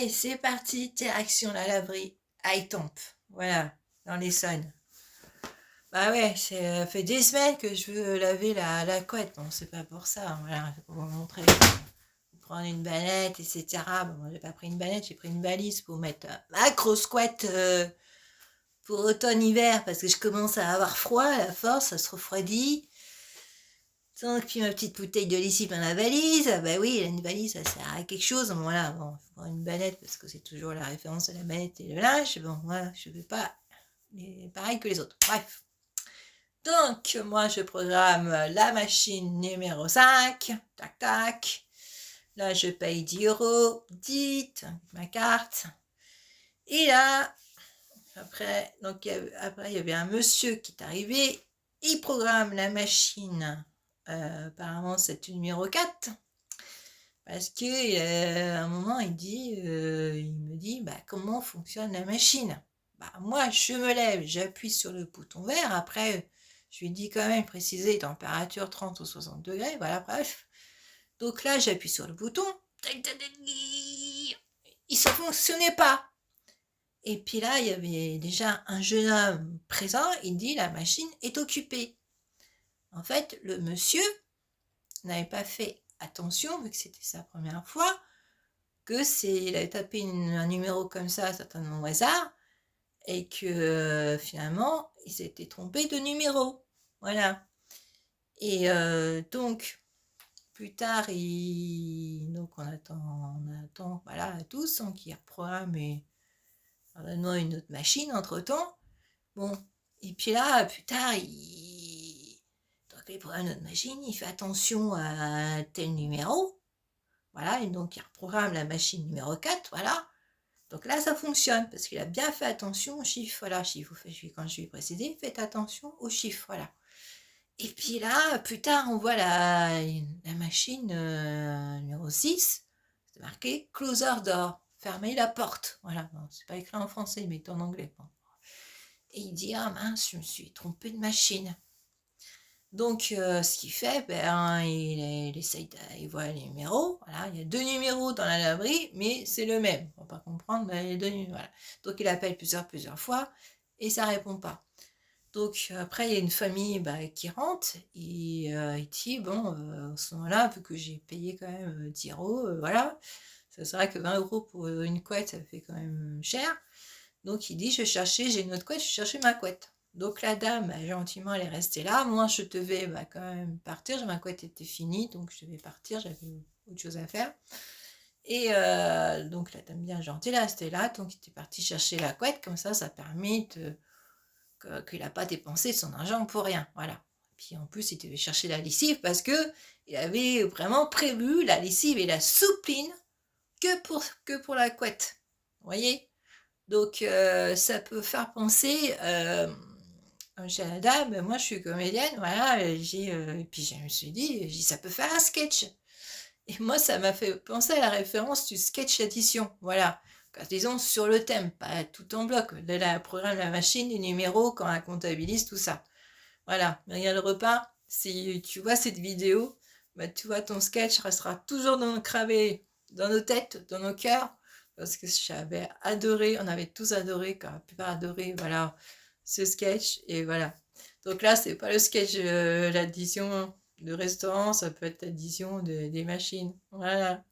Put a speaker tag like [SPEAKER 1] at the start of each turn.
[SPEAKER 1] Allez, c'est parti, direction la laverie à Étampes. Voilà, dans l'Essonne. Bah ouais, ça fait des semaines que je veux laver la couette. Bon, c'est pas pour ça, voilà, pour vous montrer. Prendre une banette, etc. Bon, moi, j'ai pas pris une banette, j'ai pris une valise pour mettre ma grosse couette pour automne-hiver, parce que je commence à avoir froid, à la force, ça se refroidit. Donc, puis ma petite bouteille de lessive dans la valise. Ah bah oui, une valise, ça sert à quelque chose. Bon, voilà, bon, faut prendre une banette parce que c'est toujours la référence à la banette et le linge. Bon, voilà, je ne veux pas pareil que les autres. Bref. Donc, moi, je programme la machine numéro 5. Tac, tac. Là, je paye 10 €. Dites, ma carte. Et là, après, donc, après, il y avait un monsieur qui est arrivé. Il programme la machine. Apparemment, c'est le numéro 4. Parce que à un moment, il me dit, bah, comment fonctionne la machine? Bah, moi, je me lève, j'appuie sur le bouton vert. Après, je lui dis quand même préciser température 30 ou 60 degrés. Voilà, bref. Donc là, j'appuie sur le bouton. Il ne fonctionnait pas. Et puis là, il y avait déjà un jeune homme présent. Il dit, la machine est occupée. En fait, le monsieur n'avait pas fait attention, vu que c'était sa première fois, il avait tapé un numéro comme ça, certainement au hasard, et que finalement, il s'était trompé de numéro. Voilà. Et donc, plus tard, donc on attend, voilà, tous, donc il reprogramme certainement une autre machine entre-temps. Bon, et puis là, plus tard, donc il programme une autre machine, il fait attention à tel numéro. Voilà, et donc il reprogramme la machine numéro 4, voilà. Donc là, ça fonctionne, parce qu'il a bien fait attention aux chiffres, voilà. Quand je lui ai précisé, faites attention aux chiffres, voilà. Et puis là, plus tard, on voit la machine numéro 6, c'est marqué « Closer door », fermez la porte, voilà. Bon, c'est pas écrit en français, mais en anglais. Bon. Et il dit « Ah mince, je me suis trompé de machine ». Donc, ce qu'il fait, il essaye, il voit les numéros. Voilà, il y a 2 numéros dans la laverie, mais c'est le même. On va pas comprendre les 2 numéros. Voilà. Donc, il appelle plusieurs fois et ça répond pas. Donc, après, il y a une famille qui rentre et il dit bon, à ce moment-là, vu que j'ai payé quand même 10 €, voilà, ça serait que 20 € pour une couette, ça fait quand même cher. Donc, il dit j'ai une autre couette, je cherchais ma couette. Donc la dame, gentiment, elle est restée là. Moi, je devais quand même partir. Ma couette était finie, donc je devais partir. J'avais autre chose à faire. Et donc la dame bien gentille, elle est restée là. Donc il était parti chercher la couette. Comme ça permet qu'il n'a pas dépensé son argent pour rien. Voilà. Puis en plus, il devait chercher la lessive parce que il avait vraiment prévu la lessive et la soupline que pour la couette. Vous voyez? Donc, ça peut faire penser, chez la dame, moi je suis comédienne, voilà, et puis je me suis dit, ça peut faire un sketch. Et moi, ça m'a fait penser à la référence du sketch addition, voilà. Quand, disons, sur le thème, pas tout en bloc, de la programme, la machine, les numéros, quand on comptabilise, tout ça. Voilà, mais regarde le repas, si tu vois cette vidéo, tu vois, ton sketch restera toujours gravé dans nos têtes, dans nos cœurs, parce que j'avais adoré, on avait tous adoré, quand la plupart adoré, voilà, ce sketch, et voilà. Donc là, c'est pas le sketch, l'addition de restaurant, ça peut être l'addition des machines, voilà.